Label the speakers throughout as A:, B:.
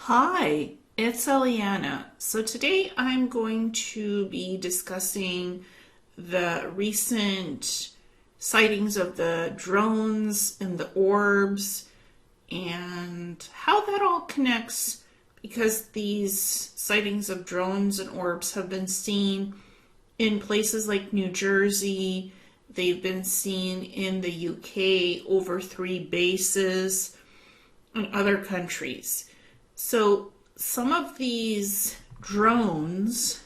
A: Hi, it's Ileana. So today I'm going to be discussing the recent sightings of the drones and the orbs and how that all connects, because these sightings of drones and orbs have been seen in places like New Jersey. They've been seen in the UK, over 3 bases, and other countries. So some of these drones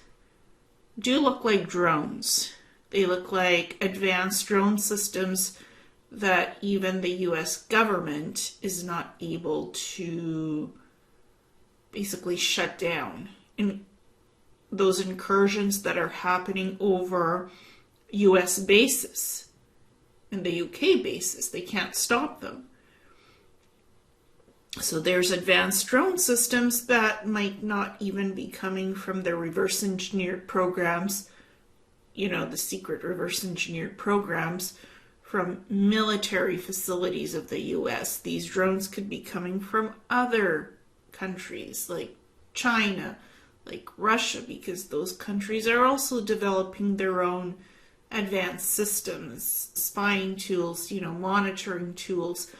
A: do look like drones. They look like advanced drone systems that even the US government is not able to basically shut down. And those incursions that are happening over US bases and the UK bases, they can't stop them. So there's advanced drone systems that might not even be coming from the reverse engineered programs, the secret reverse engineered programs from military facilities of the US. These drones could be coming from other countries like China, like Russia, because those countries are also developing their own advanced systems, spying tools, monitoring tools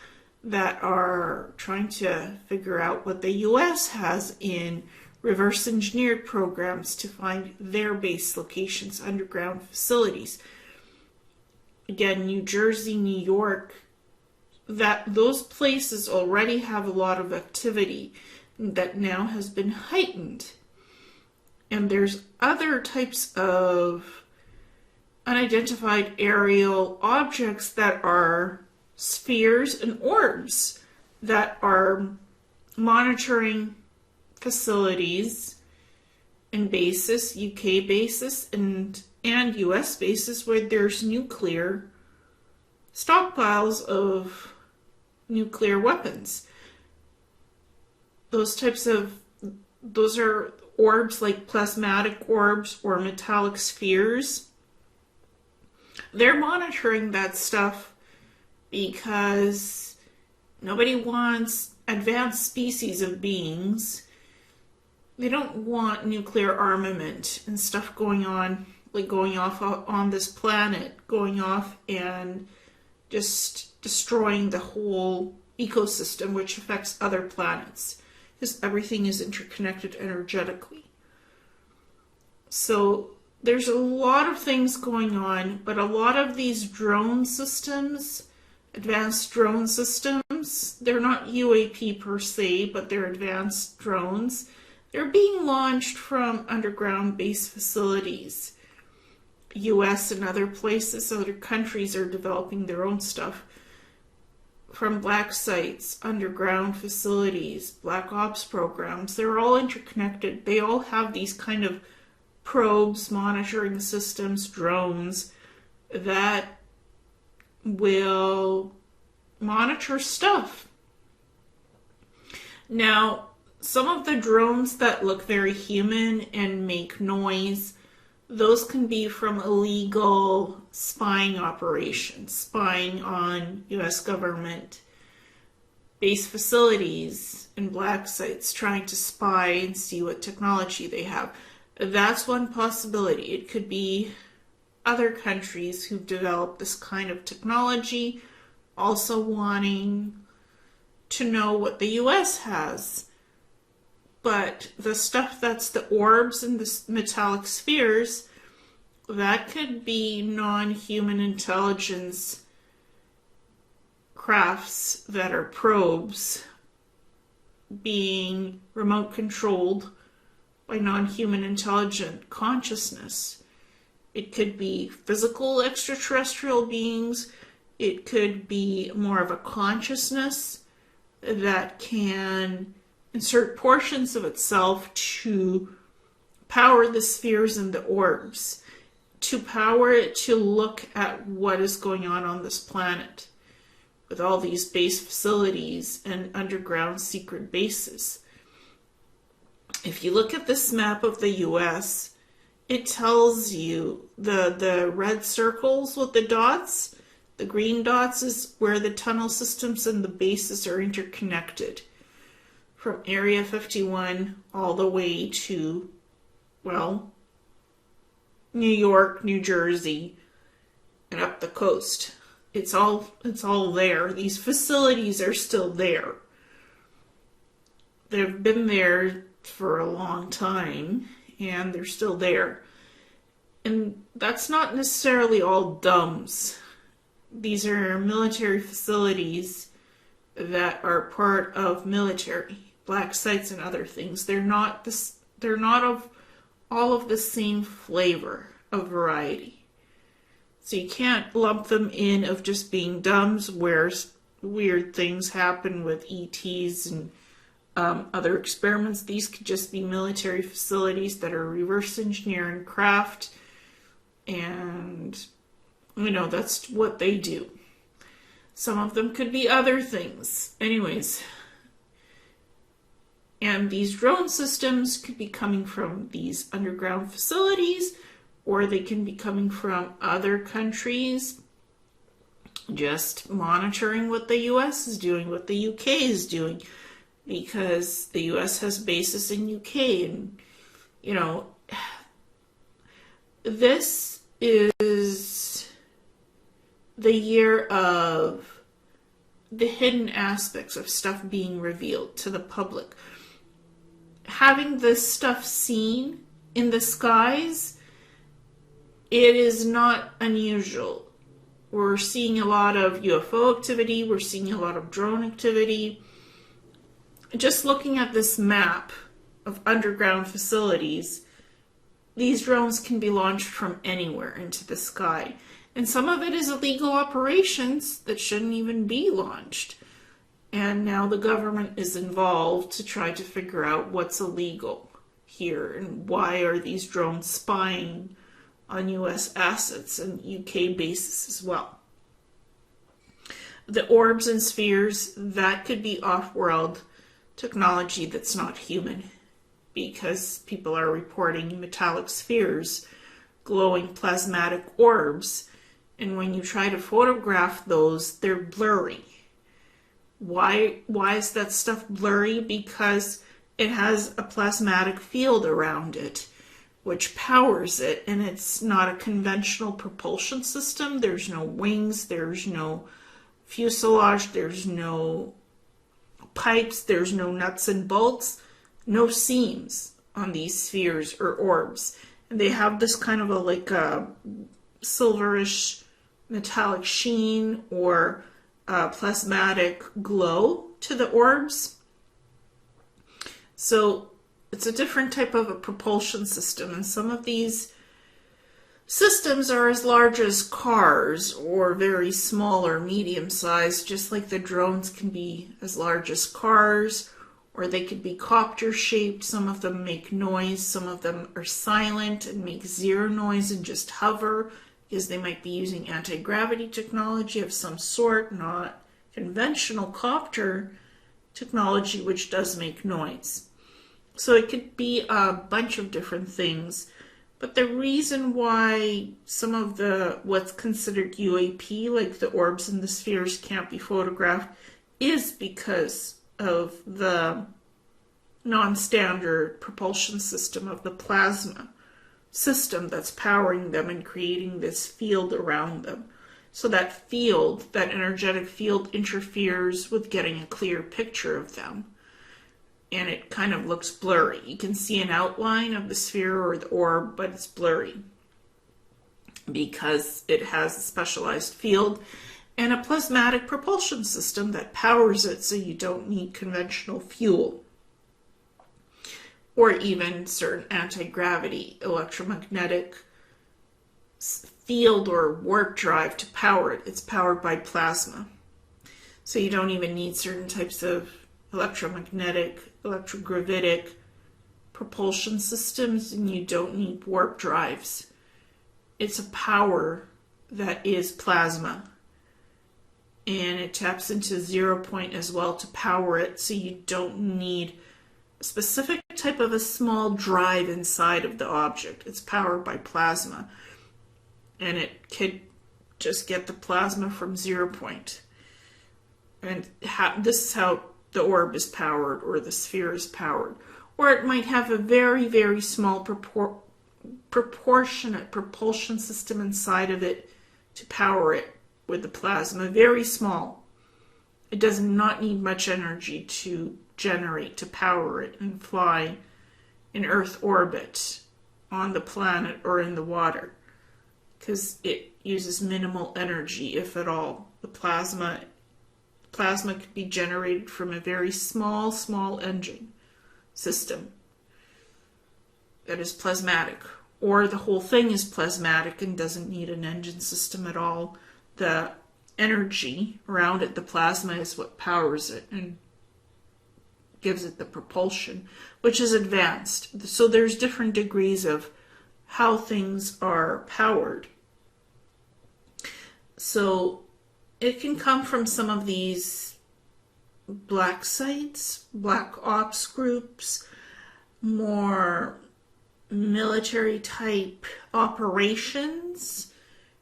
A: that are trying to figure out what the US has in reverse engineered programs to find their base locations, underground facilities. Again, New Jersey, New York, those places already have a lot of activity that now has been heightened. And there's other types of unidentified aerial objects that are spheres and orbs that are monitoring facilities and bases, UK bases and US bases, where there's nuclear stockpiles of nuclear weapons. Those are orbs like plasmatic orbs or metallic spheres. They're monitoring that stuff because nobody wants advanced species of beings. They don't want nuclear armament and stuff going off on this planet, going off and just destroying the whole ecosystem, which affects other planets, because everything is interconnected energetically. So there's a lot of things going on, but a lot of these drone systems, advanced drone systems, they're not UAP per se, but they're advanced drones. They're being launched from underground base facilities. US and other places, other countries are developing their own stuff from black sites, underground facilities, black ops programs. They're all interconnected. They all have these kind of probes, monitoring systems, drones that will monitor stuff. Now, some of the drones that look very human and make noise, those can be from illegal spying operations, spying on US government base facilities and black sites, trying to spy and see what technology they have. That's one possibility. It could be other countries who've developed this kind of technology also wanting to know what the US has. But the stuff that's the orbs and the metallic spheres, that could be non-human intelligence crafts that are probes being remote controlled by non-human intelligent consciousness. It could be physical extraterrestrial beings. It could be more of a consciousness that can insert portions of itself to power the spheres and the orbs, to power it to look at what is going on this planet with all these base facilities and underground secret bases. If you look at this map of the US, it tells you the red circles with the dots, the green dots is where the tunnel systems and the bases are interconnected. from Area 51 all the way to, well, New York, New Jersey, and up the coast. It's all there. These facilities are still there. They've been there for a long time, and they're still there. And that's not necessarily all DUMBs. These are military facilities that are part of military, black sites and other things. They're not of all of the same flavor of variety. So you can't lump them in of just being DUMBs where weird things happen with ETs and other experiments. These could just be military facilities that are reverse engineering craft, and that's what they do. Some of them could be other things. Anyways, and these drone systems could be coming from these underground facilities, or they can be coming from other countries, just monitoring what the US is doing, what the UK is doing, because the US has bases in UK, and this is the year of the hidden aspects of stuff being revealed to the public. Having this stuff seen in the skies, it is not unusual. We're seeing a lot of UFO activity. We're seeing a lot of drone activity. Just looking at this map of underground facilities, these drones can be launched from anywhere into the sky. And some of it is illegal operations that shouldn't even be launched. And now the government is involved to try to figure out what's illegal here and why are these drones spying on US assets and UK bases as well. The orbs and spheres, that could be off-world technology that's not human, because people are reporting metallic spheres, glowing plasmatic orbs, and when you try to photograph those, they're blurry. Why is that stuff blurry? Because it has a plasmatic field around it, which powers it, and it's not a conventional propulsion system. There's no wings, there's no fuselage, there's no pipes, there's no nuts and bolts, no seams on these spheres or orbs. And they have this kind of a silverish metallic sheen or plasmatic glow to the orbs. So it's a different type of a propulsion system, and some of these systems are as large as cars or very small or medium sized, just like the drones can be as large as cars, or they could be copter shaped. Some of them make noise, some of them are silent and make zero noise and just hover, because they might be using anti-gravity technology of some sort, not conventional copter technology, which does make noise. So it could be a bunch of different things. But the reason why some of what's considered UAP, like the orbs and the spheres, can't be photographed is because of the non-standard propulsion system of the plasma system that's powering them and creating this field around them. So that field, that energetic field, interferes with getting a clear picture of them. And it kind of looks blurry. You can see an outline of the sphere or the orb, but it's blurry because it has a specialized field and a plasmatic propulsion system that powers it, so you don't need conventional fuel or even certain anti-gravity electromagnetic field or warp drive to power it. It's powered by plasma. So you don't even need certain types of electromagnetic, electrogravitic propulsion systems, and you don't need warp drives. It's a power that is plasma, and it taps into 0 point as well to power it, so you don't need a specific type of a small drive inside of the object. It's powered by plasma, and it could just get the plasma from 0 point. And this is how the orb is powered or the sphere is powered. Or it might have a very, very small proportionate propulsion system inside of it to power it with the plasma. Very small. It does not need much energy to generate, to power it and fly in Earth orbit on the planet or in the water, because it uses minimal energy, if at all. The plasma could be generated from a very small engine system that is plasmatic, or the whole thing is plasmatic and doesn't need an engine system at all. The energy around it, the plasma, is what powers it and gives it the propulsion, which is advanced. So there's different degrees of how things are powered. So it can come from some of these black sites, black ops groups, more military type operations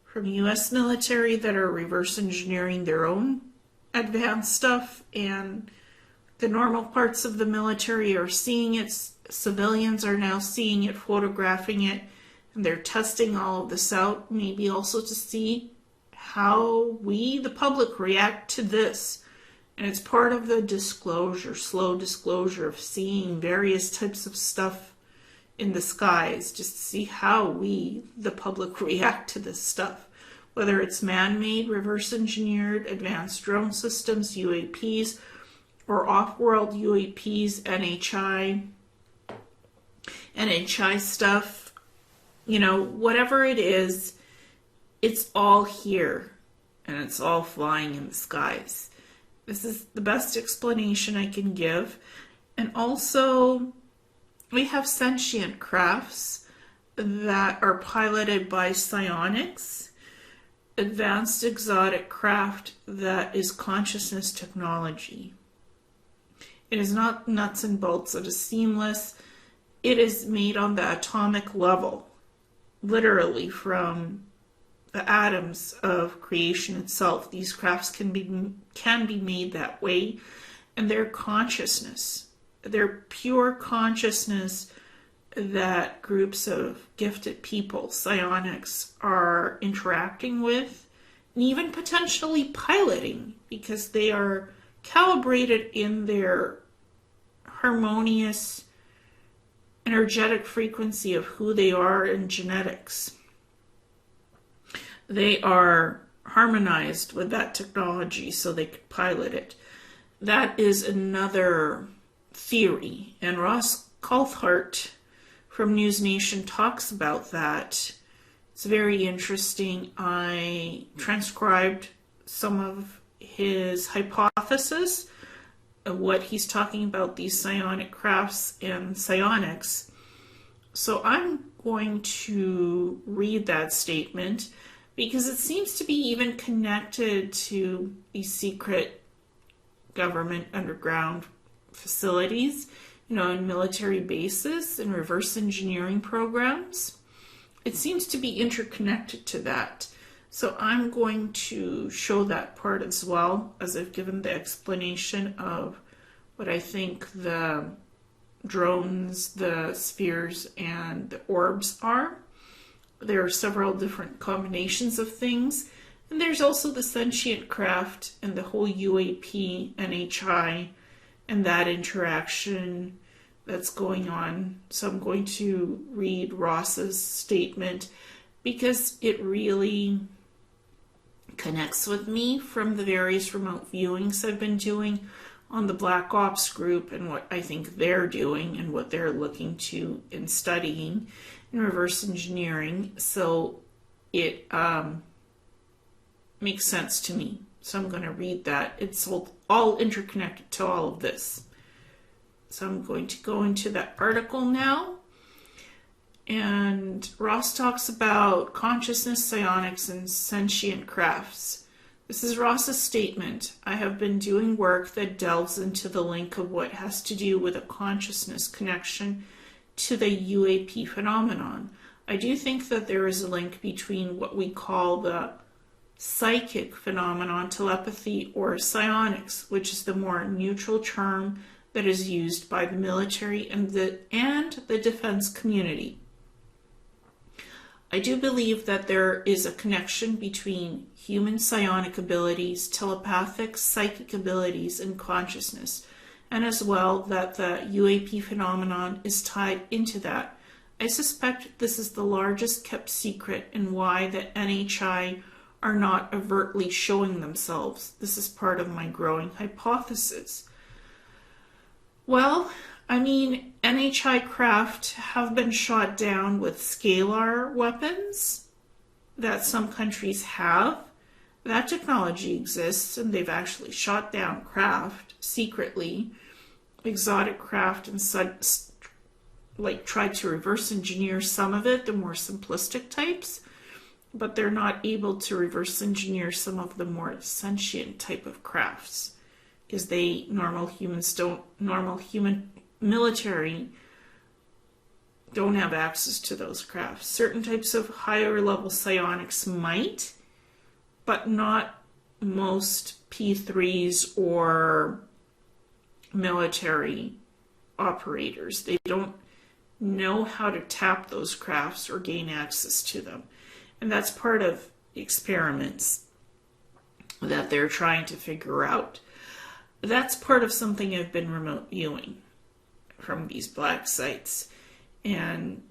A: from US military that are reverse engineering their own advanced stuff, and the normal parts of the military are seeing it. Civilians are now seeing it, photographing it, and they're testing all of this out, maybe also to see how we, the public, react to this. And it's part of the disclosure, slow disclosure of seeing various types of stuff in the skies, just to see how we, the public, react to this stuff. Whether it's man-made, reverse engineered, advanced drone systems, UAPs, or off-world UAPs, NHI stuff, whatever it is, it's all here, and it's all flying in the skies. This is the best explanation I can give. And also, we have sentient crafts that are piloted by psionics, advanced exotic craft that is consciousness technology. It is not nuts and bolts. It is seamless. It is made on the atomic level, literally from the atoms of creation itself. These crafts can be made that way, and their consciousness, their pure consciousness that groups of gifted people, psionics, are interacting with, and even potentially piloting, because they are calibrated in their harmonious energetic frequency of who they are in genetics. They are harmonized with that technology so they could pilot it. That is another theory, and Ross Coulthart from News Nation talks about that. It's very interesting. I transcribed some of his hypothesis of what he's talking about, these psionic crafts and psionics. So I'm going to read that statement because it seems to be even connected to these secret government underground facilities, in military bases and reverse engineering programs. It seems to be interconnected to that. So I'm going to show that part as well, as I've given the explanation of what I think the drones, the spheres, and the orbs are. There are several different combinations of things. And there's also the sentient craft and the whole UAP, NHI, and that interaction that's going on. So I'm going to read Ross's statement because it really connects with me from the various remote viewings I've been doing on the Black Ops group and what I think they're doing and what they're looking to in studying in reverse engineering. So it makes sense to me. So I'm going to read that. It's all interconnected to all of this. So I'm going to go into that article now. And Ross talks about consciousness, psionics, and sentient crafts. This is Ross's statement. I have been doing work that delves into the link of what has to do with a consciousness connection to the UAP phenomenon. I do think that there is a link between what we call the psychic phenomenon, telepathy, or psionics, which is the more neutral term that is used by the military and the defense community. I do believe that there is a connection between human psionic abilities, telepathic, psychic abilities, and consciousness, and as well that the UAP phenomenon is tied into that. I suspect this is the largest kept secret and why the NHI are not overtly showing themselves. This is part of my growing hypothesis. Well, I mean, NHI craft have been shot down with scalar weapons that some countries have. That technology exists, and they've actually shot down craft secretly, exotic craft, and tried to reverse engineer some of it, the more simplistic types, but they're not able to reverse engineer some of the more sentient type of crafts, because normal human military don't have access to those crafts. Certain types of higher level psionics might, but not most P3s or military operators. They don't know how to tap those crafts or gain access to them. And that's part of experiments that they're trying to figure out. That's part of something I've been remote viewing from these black sites. And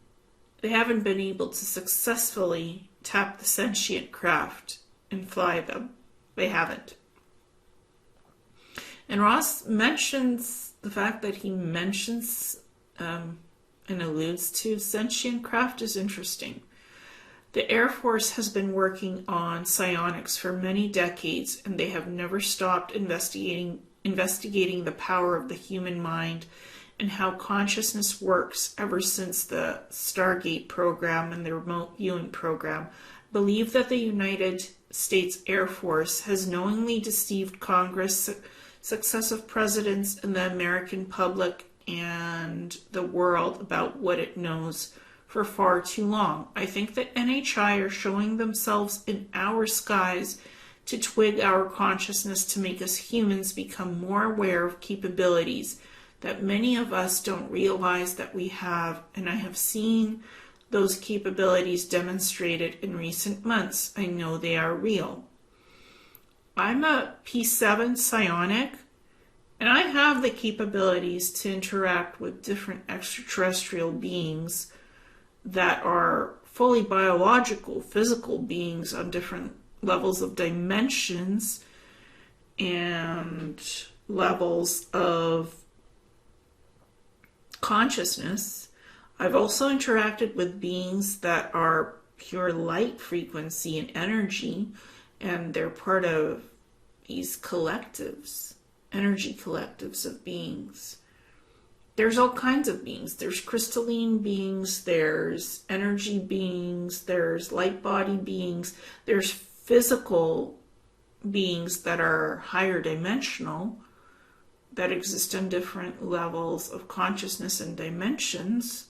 A: they haven't been able to successfully tap the sentient craft and fly them. They haven't. And Ross mentions the fact that he mentions and alludes to sentient craft is interesting. The Air Force has been working on psionics for many decades, and they have never stopped investigating the power of the human mind and how consciousness works ever since the Stargate program and the remote viewing program. Believe that the United States Air Force has knowingly deceived Congress, successive presidents, and the American public and the world about what it knows for far too long. I think that NHI are showing themselves in our skies to twig our consciousness to make us humans become more aware of capabilities that many of us don't realize that we have, and I have seen those capabilities demonstrated in recent months. I know they are real. I'm a P7 psionic, and I have the capabilities to interact with different extraterrestrial beings that are fully biological, physical beings on different levels of dimensions and levels of consciousness. I've also interacted with beings that are pure light frequency and energy, and they're part of these collectives, energy collectives of beings. There's all kinds of beings. There's crystalline beings, there's energy beings, there's light body beings, there's physical beings that are higher dimensional, that exist on different levels of consciousness and dimensions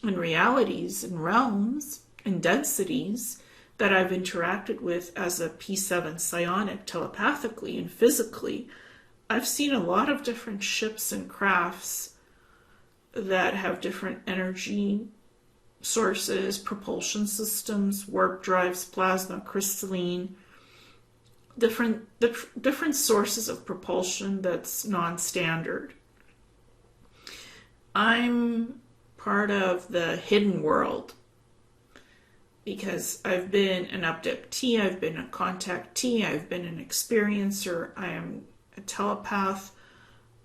A: and realities and realms and densities that I've interacted with as a P7 psionic telepathically and physically. I've seen a lot of different ships and crafts that have different energy sources, propulsion systems, warp drives, plasma, crystalline, different sources of propulsion that's non-standard. I'm part of the hidden world because I've been an abductee, I've been a contactee, I've been an experiencer, I am a telepath,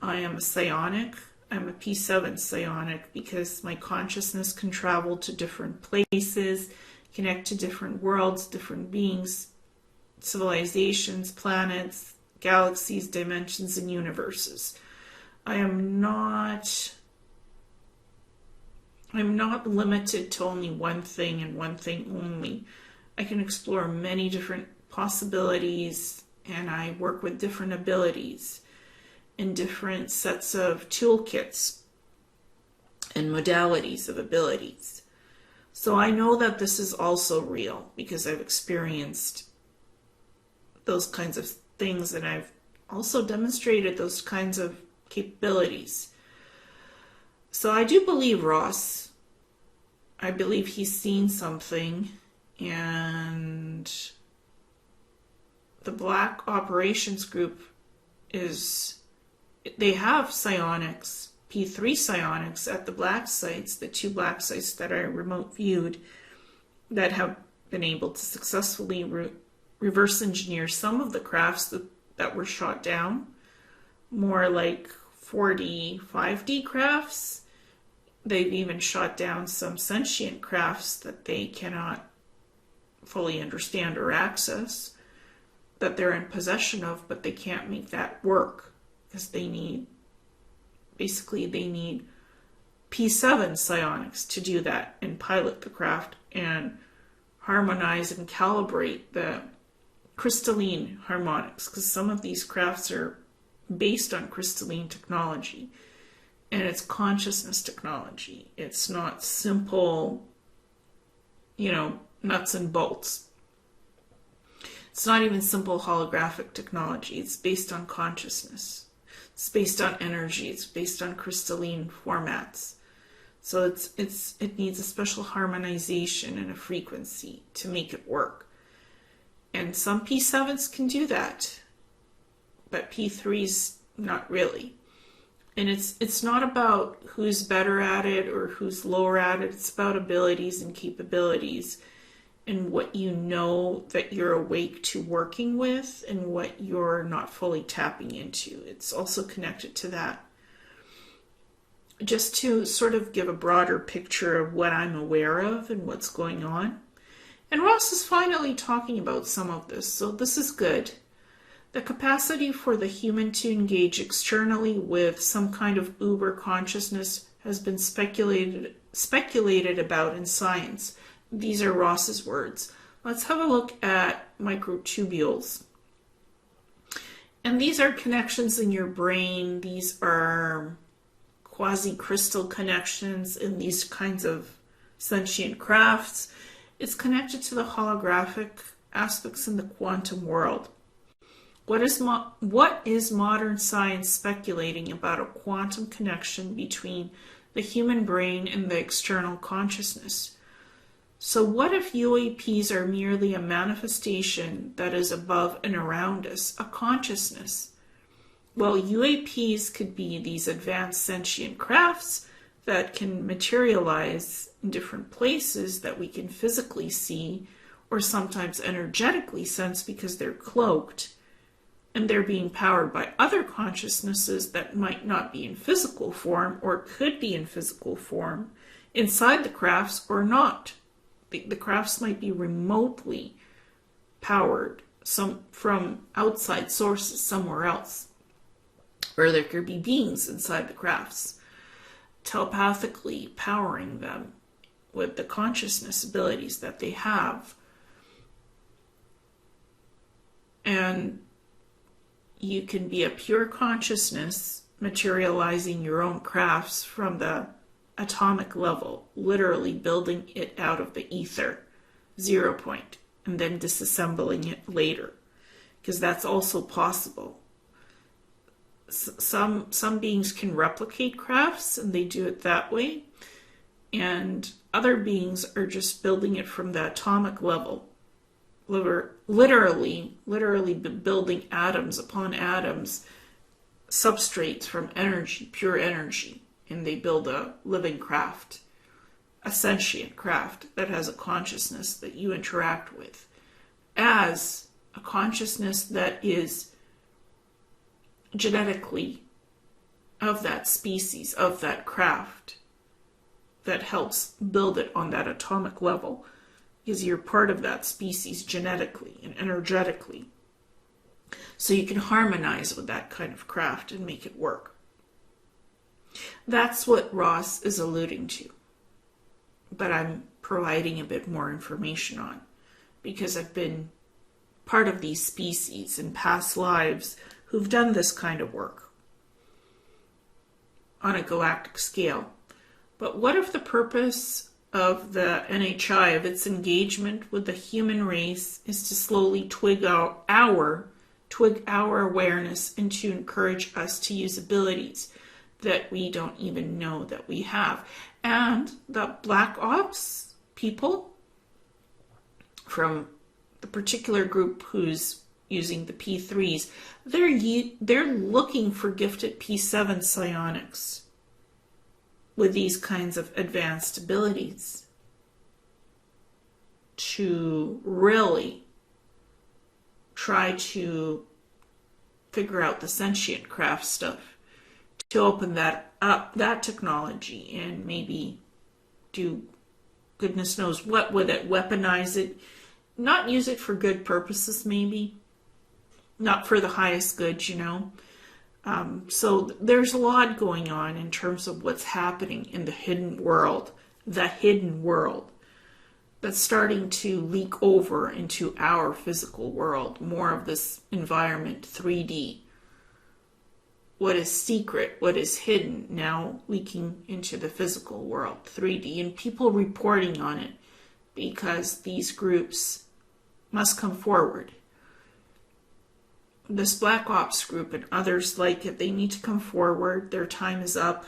A: I am a psionic, I'm a P7 psionic because my consciousness can travel to different places, connect to different worlds, different beings, civilizations, planets, galaxies, dimensions, and universes. I'm not limited to only one thing and one thing only. I can explore many different possibilities, and I work with different abilities in different sets of toolkits and modalities of abilities. So I know that this is also real because I've experienced those kinds of things, and I've also demonstrated those kinds of capabilities. So I do believe Ross. I believe he's seen something, and the Black Operations Group they have psionics, P3 psionics at the black sites, the 2 black sites that I remote viewed, that have been able to successfully reverse engineer some of the crafts that were shot down, more like 4D, 5D crafts. They've even shot down some sentient crafts that they cannot fully understand or access, that they're in possession of, but they can't make that work because they need P7 psionics to do that and pilot the craft and harmonize and calibrate the crystalline harmonics, because some of these crafts are based on crystalline technology, and it's consciousness technology. It's not simple, nuts and bolts. It's not even simple holographic technology. It's based on consciousness. It's based on energy. It's based on crystalline formats. So it needs a special harmonization and a frequency to make it work. And some P7s can do that, but P3s not really. And it's not about who's better at it or who's lower at it. It's about abilities and capabilities and what you know that you're awake to working with and what you're not fully tapping into. It's also connected to that. Just to sort of give a broader picture of what I'm aware of and what's going on. And Ross is finally talking about some of this, so this is good. The capacity for the human to engage externally with some kind of uber consciousness has been speculated about in science. These are Ross's words. Let's have a look at microtubules. And these are connections in your brain. These are quasi-crystal connections in these kinds of sentient crafts. It's connected to the holographic aspects in the quantum world. What is modern science speculating about a quantum connection between the human brain and the external consciousness? So what if UAPs are merely a manifestation that is above and around us, a consciousness? Well, UAPs could be these advanced sentient crafts that can materialize in different places that we can physically see or sometimes energetically sense because they're cloaked and they're being powered by other consciousnesses that might not be in physical form or could be in physical form inside the crafts or not. The crafts might be remotely powered from outside sources somewhere else. Or there could be beings inside the crafts, telepathically powering them with the consciousness abilities that they have. And you can be a pure consciousness materializing your own crafts from the atomic level, literally building it out of the ether, 0 point, and then disassembling it later, because that's also possible. Some beings can replicate crafts and they do it that way, and other beings are just building it from the atomic level, literally building atoms upon atoms, substrates from energy, pure energy, and they build a living craft, a sentient craft that has a consciousness that you interact with, as a consciousness that is genetically of that species, of that craft, that helps build it on that atomic level, because you're part of that species genetically and energetically. So you can harmonize with that kind of craft and make it work. That's what Ross is alluding to, but I'm providing a bit more information on, because I've been part of these species in past lives who've done this kind of work on a galactic scale. But what if the purpose of the NHI, of its engagement with the human race, is to slowly twig our awareness and to encourage us to use abilities that we don't even know that we have. And the Black Ops people from the particular group who's using the P3s, they're looking for gifted P7 psionics with these kinds of advanced abilities to really try to figure out the sentient craft stuff, to open that up, that technology, and maybe do goodness knows what with it, weaponize it, not use it for good purposes, maybe not for the highest good, you know. So there's a lot going on in terms of what's happening in the hidden world that's starting to leak over into our physical world. More of this environment, 3D. What is secret, what is hidden, now leaking into the physical world, 3D, and people reporting on it because these groups must come forward. This Black Ops group and others like it, they need to come forward. Their time is up.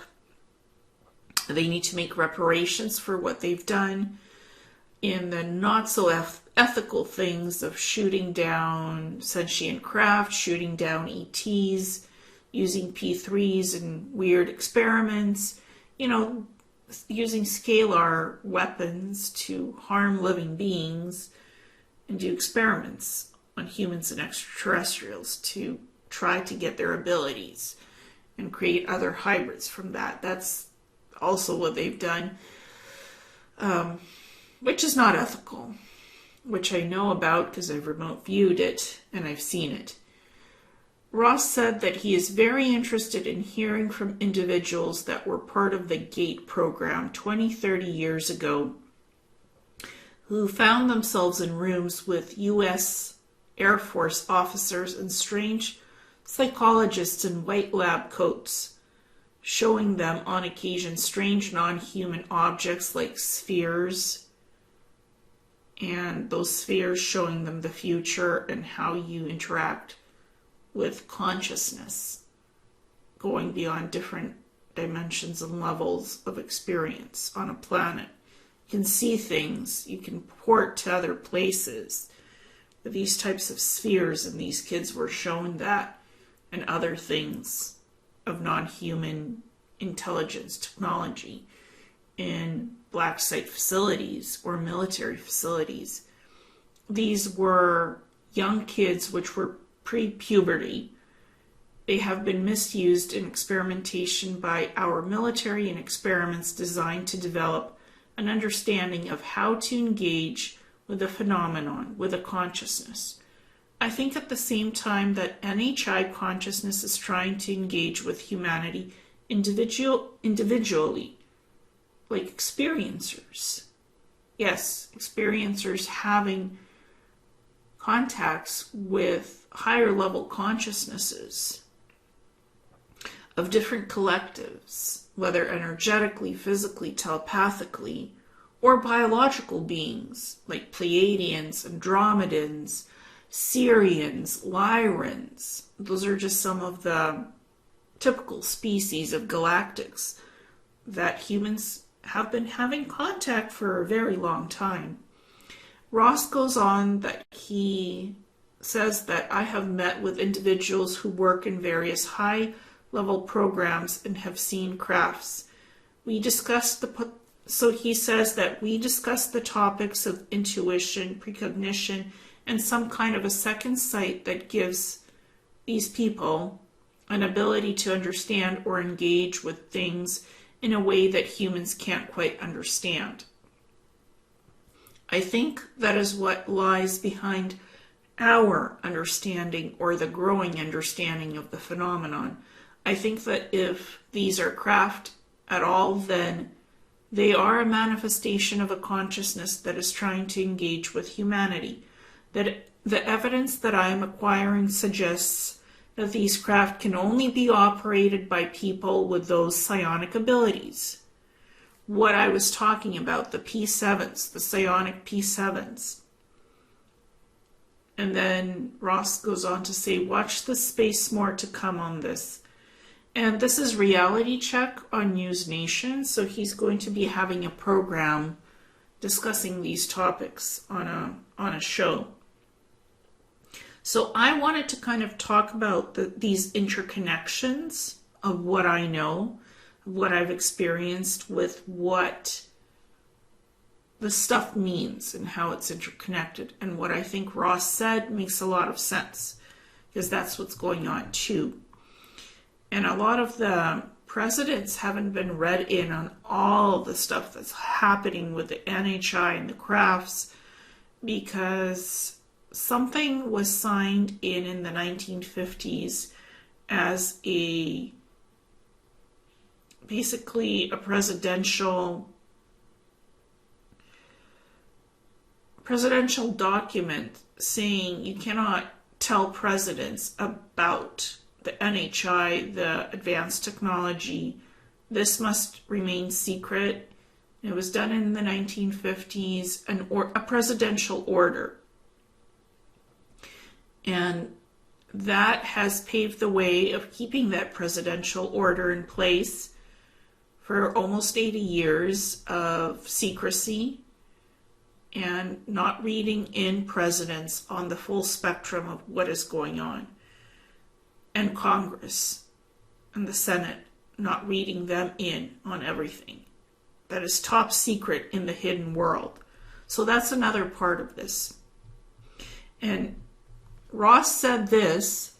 A: They need to make reparations for what they've done in the not so ethical things of shooting down sentient craft, shooting down ETs, using P3s in weird experiments, you know, using scalar weapons to harm living beings and do experiments on humans and extraterrestrials to try to get their abilities and create other hybrids from that. That's also what they've done, which is not ethical, which I know about because I've remote viewed it and I've seen it. Ross said that he is very interested in hearing from individuals that were part of the GATE program 20, 30 years ago who found themselves in rooms with U.S. Air Force officers and strange psychologists in white lab coats, showing them on occasion strange non-human objects like spheres, and those spheres showing them the future and how you interact with consciousness, going beyond different dimensions and levels of experience on a planet. You can see things, you can port to other places. These types of spheres, and these kids were shown that, and other things of non-human intelligence technology in black site facilities or military facilities. These were young kids which were pre-puberty. They have been misused in experimentation by our military in experiments designed to develop an understanding of how to engage with a phenomenon, with a consciousness. I think at the same time that NHI consciousness is trying to engage with humanity individually, like experiencers. Yes, experiencers having contacts with higher level consciousnesses of different collectives, whether energetically, physically, telepathically, or biological beings like Pleiadians, Andromedans, Sirians, Lyrans. Those are just some of the typical species of Galactics that humans have been having contact for a very long time. Ross goes on that he says that I have met with individuals who work in various high-level programs and have seen crafts. So he says that we discussed the topics of intuition, precognition, and some kind of a second sight that gives these people an ability to understand or engage with things in a way that humans can't quite understand. I think that is what lies behind our understanding or the growing understanding of the phenomenon. I think that if these are craft at all, then they are a manifestation of a consciousness that is trying to engage with humanity. That the evidence that I am acquiring suggests that these craft can only be operated by people with those psionic abilities. what I was talking about, the P7s, the psionic P7s. And then Ross goes on to say, watch the space more to come on this. And this is Reality Check on News Nation. So he's going to be having a program discussing these topics on a show. So I wanted to kind of talk about these interconnections of what I know, what I've experienced with what the stuff means and how it's interconnected. And what I think Ross said makes a lot of sense, because that's what's going on too. And a lot of the presidents haven't been read in on all the stuff that's happening with the NHI and the crafts, because something was signed in the 1950s as basically a presidential document saying you cannot tell presidents about the NHI, the advanced technology. This must remain secret. It was done in the 1950s, a presidential order. And that has paved the way of keeping that presidential order in place for almost 80 years of secrecy and not reading in presidents on the full spectrum of what is going on. And Congress and the Senate not reading them in on everything. That is top secret in the hidden world. So that's another part of this. And Ross said this,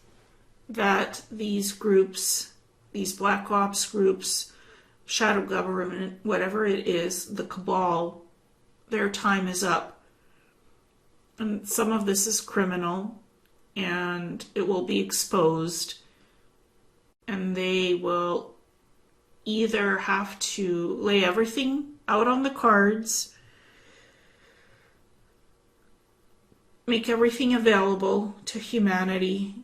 A: that these groups, these black ops groups, shadow government, whatever it is, the cabal, their time is up. And some of this is criminal, and it will be exposed. And they will either have to lay everything out on the cards, make everything available to humanity.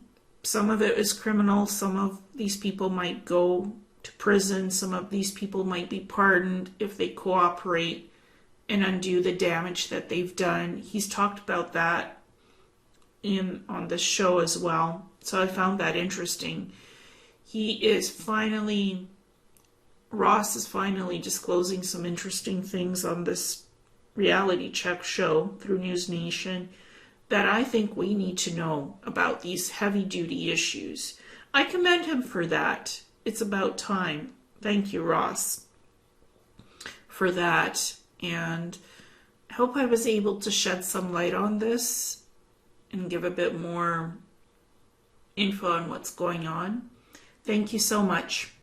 A: Some of it is criminal. Some of these people might go to prison. Some of these people might be pardoned if they cooperate and undo the damage that they've done. He's talked about that on this show as well. So I found that interesting. Ross is finally disclosing some interesting things on this Reality Check show through News Nation that I think we need to know about, these heavy-duty issues. I commend him for that. It's about time. Thank you, Ross, for that. And I hope I was able to shed some light on this and give a bit more info on what's going on. Thank you so much.